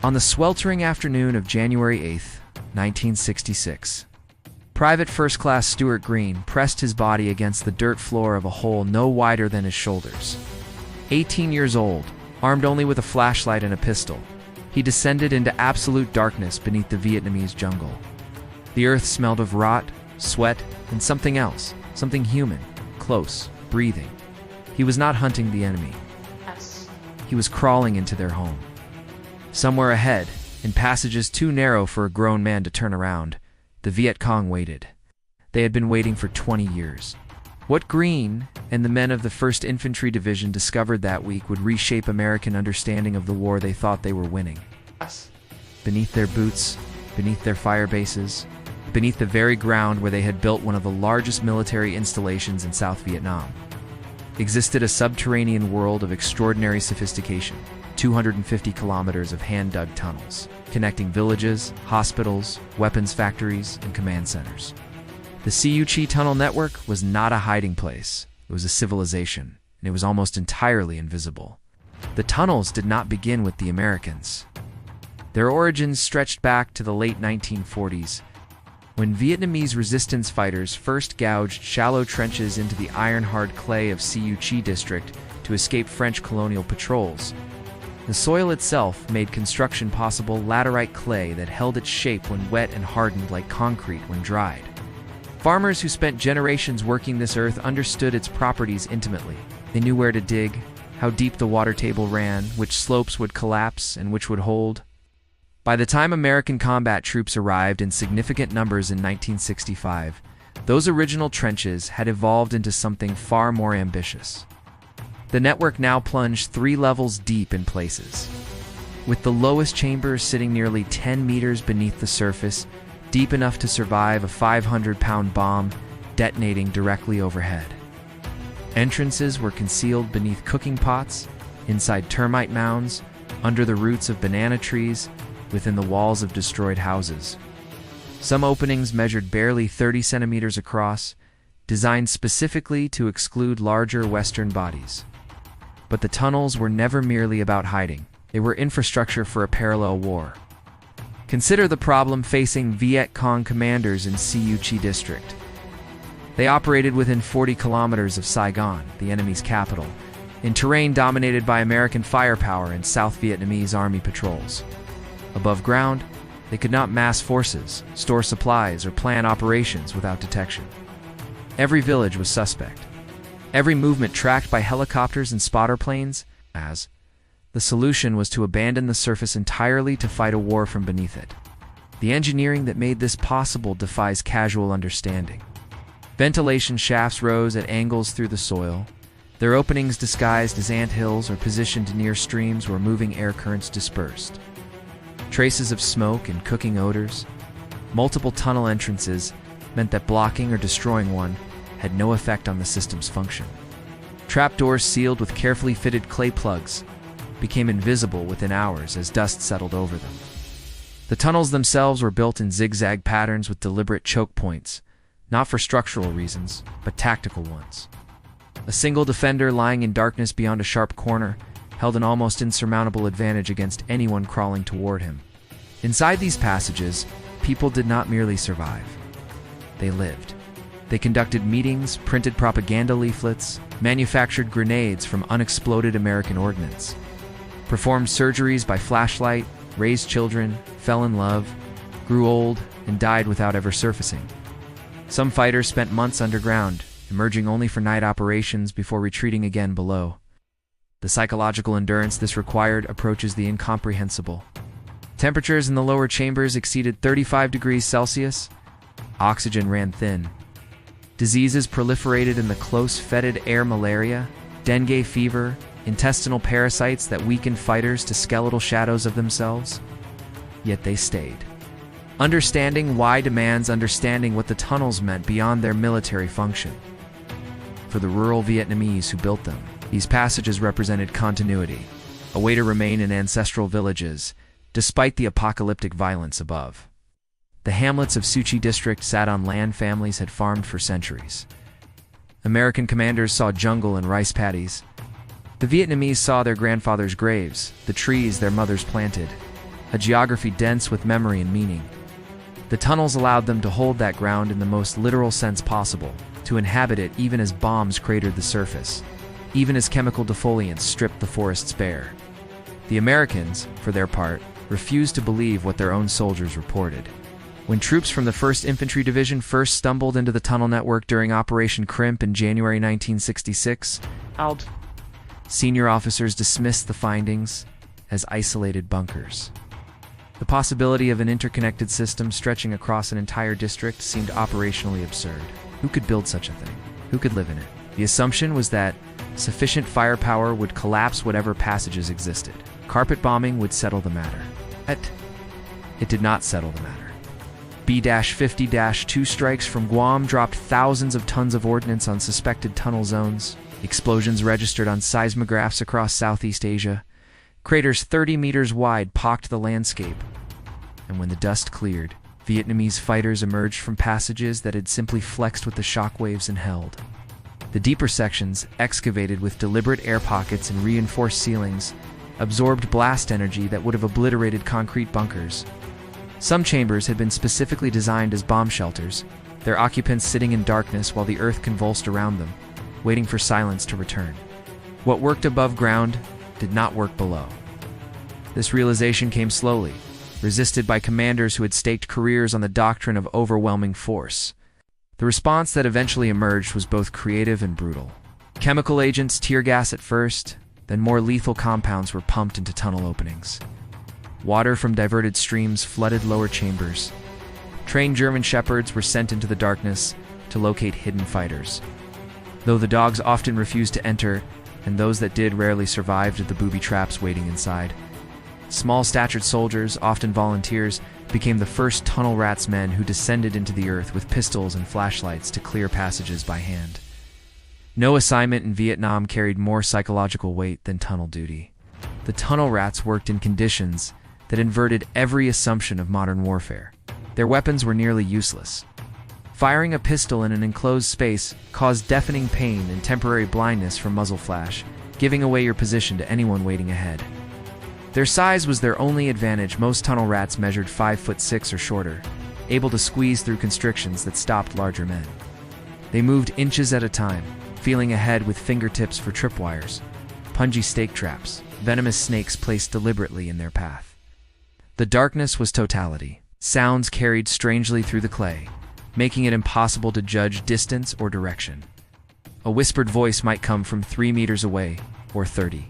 On the sweltering afternoon of January 8, 1966, Private First Class Stuart Green pressed his body against the dirt floor of a hole no wider than his shoulders. 18 years old, armed only with a flashlight and a pistol, he descended into absolute darkness beneath the Vietnamese jungle. The earth smelled of rot, sweat, and something else, something human, close, breathing. He was not hunting the enemy. He was crawling into their home. Somewhere ahead, in passages too narrow for a grown man to turn around, the Viet Cong waited. They had been waiting for 20 years. What Green and the men of the 1st Infantry Division discovered that week would reshape American understanding of the war they thought they were winning. Beneath their boots, beneath their fire bases, beneath the very ground where they had built one of the largest military installations in South Vietnam, existed a subterranean world of extraordinary sophistication. 250 kilometers of hand-dug tunnels, connecting villages, hospitals, weapons factories, and command centers. The Siu Chi tunnel network was not a hiding place. It was a civilization, and it was almost entirely invisible. The tunnels did not begin with the Americans. Their origins stretched back to the late 1940s, when Vietnamese resistance fighters first gouged shallow trenches into the iron-hard clay of Siu Chi district to escape French colonial patrols. The soil itself made construction possible laterite clay that held its shape when wet and hardened like concrete when dried. Farmers who spent generations working this earth understood its properties intimately. They knew where to dig, how deep the water table ran, which slopes would collapse and which would hold. By the time American combat troops arrived in significant numbers in 1965, those original trenches had evolved into something far more ambitious. The network now plunged 3 levels deep in places, with the lowest chambers sitting nearly 10 meters beneath the surface, deep enough to survive a 500-pound bomb detonating directly overhead. Entrances were concealed beneath cooking pots, inside termite mounds, under the roots of banana trees, within the walls of destroyed houses. Some openings measured barely 30 centimeters across, designed specifically to exclude larger Western bodies. But the tunnels were never merely about hiding. They were infrastructure for a parallel war. Consider the problem facing Viet Cong commanders in Siu Chi district. They operated within 40 kilometers of Saigon, the enemy's capital, in terrain dominated by American firepower and South Vietnamese army patrols. Above ground, they could not mass forces, store supplies, or plan operations without detection. Every village was suspect. Every movement tracked by helicopters and spotter planes, as the solution was to abandon the surface entirely to fight a war from beneath it. The engineering that made this possible defies casual understanding. Ventilation shafts rose at angles through the soil, their openings disguised as anthills or positioned near streams where moving air currents dispersed. Traces of smoke and cooking odors, multiple tunnel entrances meant that blocking or destroying one had no effect on the system's function. Trapdoors sealed with carefully fitted clay plugs became invisible within hours as dust settled over them. The tunnels themselves were built in zigzag patterns with deliberate choke points, not for structural reasons, but tactical ones. A single defender lying in darkness beyond a sharp corner held an almost insurmountable advantage against anyone crawling toward him. Inside these passages, people did not merely survive. They lived. They conducted meetings, printed propaganda leaflets, manufactured grenades from unexploded American ordnance, performed surgeries by flashlight, raised children, fell in love, grew old, and died without ever surfacing. Some fighters spent months underground, emerging only for night operations before retreating again below. The psychological endurance this required approaches the incomprehensible. Temperatures in the lower chambers exceeded 35 degrees Celsius. Oxygen ran thin. Diseases proliferated in the close, fetid air: malaria, dengue fever, intestinal parasites that weakened fighters to skeletal shadows of themselves. Yet they stayed. Understanding why demands understanding what the tunnels meant beyond their military function. For the rural Vietnamese who built them, these passages represented continuity, a way to remain in ancestral villages, despite the apocalyptic violence above. The hamlets of Siu Chi district sat on land families had farmed for centuries. American commanders saw jungle and rice paddies. The Vietnamese saw their grandfathers' graves, the trees their mothers planted. a geography dense with memory and meaning. The tunnels allowed them to hold that ground in the most literal sense possible, to inhabit it even as bombs cratered the surface, even as chemical defoliants stripped the forests bare. The Americans, for their part, refused to believe what their own soldiers reported. When troops from the 1st Infantry Division first stumbled into the tunnel network during Operation Crimp in January 1966, senior officers dismissed the findings as isolated bunkers. The possibility of an interconnected system stretching across an entire district seemed operationally absurd. Who could build such a thing? Who could live in it? The assumption was that sufficient firepower would collapse whatever passages existed. Carpet bombing would settle the matter. It did not settle the matter. B-50-2 strikes from Guam dropped thousands of tons of ordnance on suspected tunnel zones. Explosions registered on seismographs across Southeast Asia. Craters 30 meters wide pocked the landscape. And when the dust cleared, Vietnamese fighters emerged from passages that had simply flexed with the shockwaves and held. The deeper sections, excavated with deliberate air pockets and reinforced ceilings, absorbed blast energy that would have obliterated concrete bunkers. Some chambers had been specifically designed as bomb shelters, their occupants sitting in darkness while the earth convulsed around them, waiting for silence to return. What worked above ground did not work below. This realization came slowly, resisted by commanders who had staked careers on the doctrine of overwhelming force. The response that eventually emerged was both creative and brutal. Chemical agents, tear gas at first, then more lethal compounds were pumped into tunnel openings. Water from diverted streams flooded lower chambers. Trained German shepherds were sent into the darkness to locate hidden fighters. Though the dogs often refused to enter, and those that did rarely survived the booby traps waiting inside. Small-statured soldiers, often volunteers, became the first tunnel rats men who descended into the earth with pistols and flashlights to clear passages by hand. No assignment in Vietnam carried more psychological weight than tunnel duty. The tunnel rats worked in conditions that inverted every assumption of modern warfare. Their weapons were nearly useless. Firing a pistol in an enclosed space caused deafening pain and temporary blindness from muzzle flash, giving away your position to anyone waiting ahead. Their size was their only advantage. Most tunnel rats measured 5'6" or shorter, able to squeeze through constrictions that stopped larger men. They moved inches at a time, feeling ahead with fingertips for tripwires, pungy stake traps, venomous snakes placed deliberately in their path. The darkness was totality. Sounds carried strangely through the clay, making it impossible to judge distance or direction. A whispered voice might come from 3 meters away, or 30.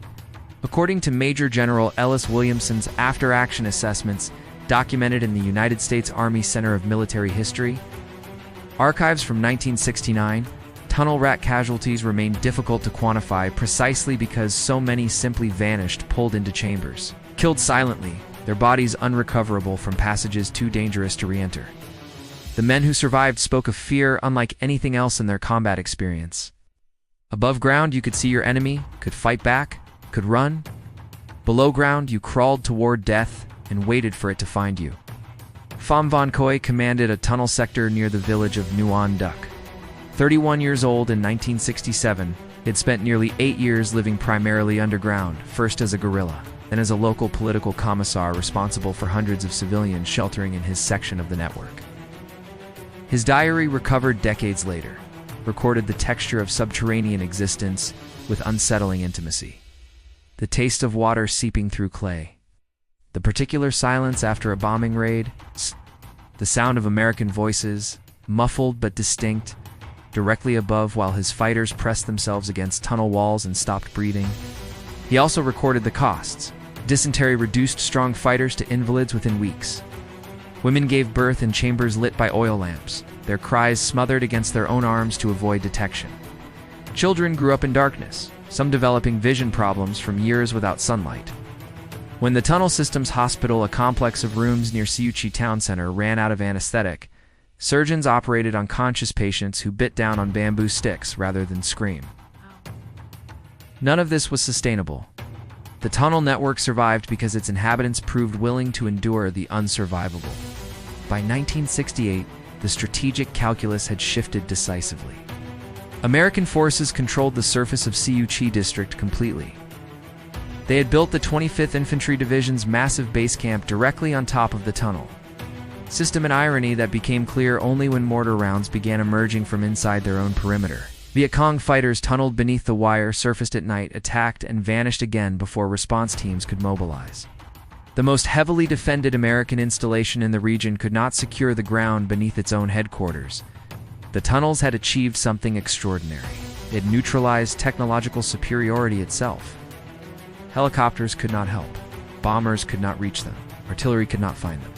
According to Major General Ellis Williamson's after-action assessments documented in the United States Army Center of Military History, archives from 1969, tunnel rat casualties remain difficult to quantify precisely because so many simply vanished pulled into chambers. Killed silently, their bodies unrecoverable from passages too dangerous to re-enter. The men who survived spoke of fear unlike anything else in their combat experience. Above ground, you could see your enemy, could fight back, could run. Below ground, you crawled toward death and waited for it to find you. Pham Von Koy commanded a tunnel sector near the village of Nguyen Duc. 31 years old in 1967, he had spent nearly 8 years living primarily underground, first as a guerrilla, then as a local political commissar responsible for hundreds of civilians sheltering in his section of the network. His diary, recovered decades later, recorded the texture of subterranean existence with unsettling intimacy. The taste of water seeping through clay. The particular silence after a bombing raid. The sound of American voices, muffled but distinct, directly above while his fighters pressed themselves against tunnel walls and stopped breathing. He also recorded the costs. Dysentery reduced strong fighters to invalids within weeks. Women gave birth in chambers lit by oil lamps, their cries smothered against their own arms to avoid detection. Children grew up in darkness, some developing vision problems from years without sunlight. When the Tunnel Systems Hospital, a complex of rooms near Siu Chi Town Center, ran out of anesthetic, surgeons operated on conscious patients who bit down on bamboo sticks rather than scream. None of this was sustainable. The tunnel network survived because its inhabitants proved willing to endure the unsurvivable. By 1968, the strategic calculus had shifted decisively. American forces controlled the surface of Siu Chi district completely. They had built the 25th Infantry Division's massive base camp directly on top of the tunnel. System and irony that became clear only when mortar rounds began emerging from inside their own perimeter. Viet Cong fighters tunneled beneath the wire, surfaced at night, attacked, and vanished again before response teams could mobilize. The most heavily defended American installation in the region could not secure the ground beneath its own headquarters. The tunnels had achieved something extraordinary. It neutralized technological superiority itself. Helicopters could not help. Bombers could not reach them. Artillery could not find them.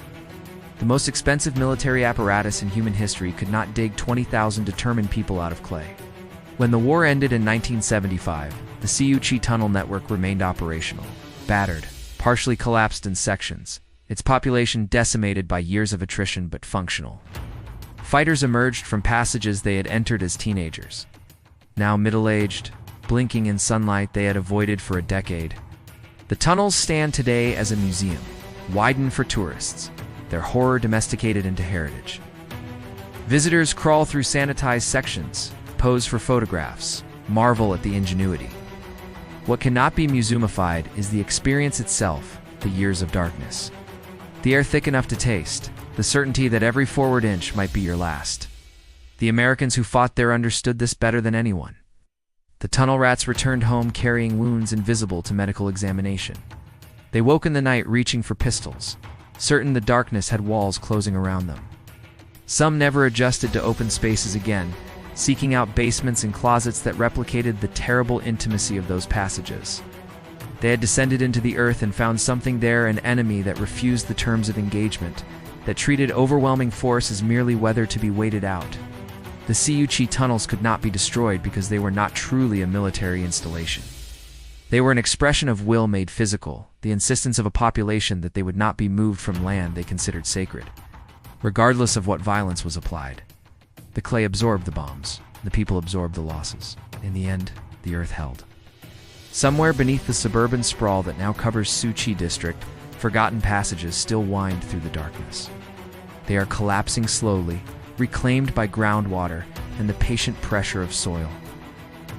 The most expensive military apparatus in human history could not dig 20,000 determined people out of clay. When the war ended in 1975, the Siuchi tunnel network remained operational, battered, partially collapsed in sections, its population decimated by years of attrition but functional. Fighters emerged from passages they had entered as teenagers. Now middle-aged, blinking in sunlight they had avoided for a decade. The tunnels stand today as a museum, widened for tourists, their horror domesticated into heritage. Visitors crawl through sanitized sections, pose for photographs, marvel at the ingenuity. What cannot be museumified is the experience itself, the years of darkness. The air thick enough to taste, the certainty that every forward inch might be your last. The Americans who fought there understood this better than anyone. The tunnel rats returned home carrying wounds invisible to medical examination. They woke in the night reaching for pistols, certain the darkness had walls closing around them. Some never adjusted to open spaces again, seeking out basements and closets that replicated the terrible intimacy of those passages. They had descended into the earth and found something there, an enemy that refused the terms of engagement, that treated overwhelming force as merely weather to be waited out. The Siuchi tunnels could not be destroyed because they were not truly a military installation. They were an expression of will made physical, the insistence of a population that they would not be moved from land they considered sacred, regardless of what violence was applied. The clay absorbed the bombs, the people absorbed the losses. In the end, the earth held. Somewhere beneath the suburban sprawl that now covers Siuchi district, forgotten passages still wind through the darkness. They are collapsing slowly, reclaimed by groundwater and the patient pressure of soil.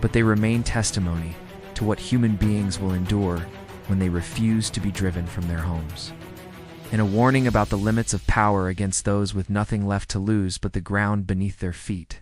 But they remain testimony to what human beings will endure when they refuse to be driven from their homes. And a warning about the limits of power against those with nothing left to lose but the ground beneath their feet.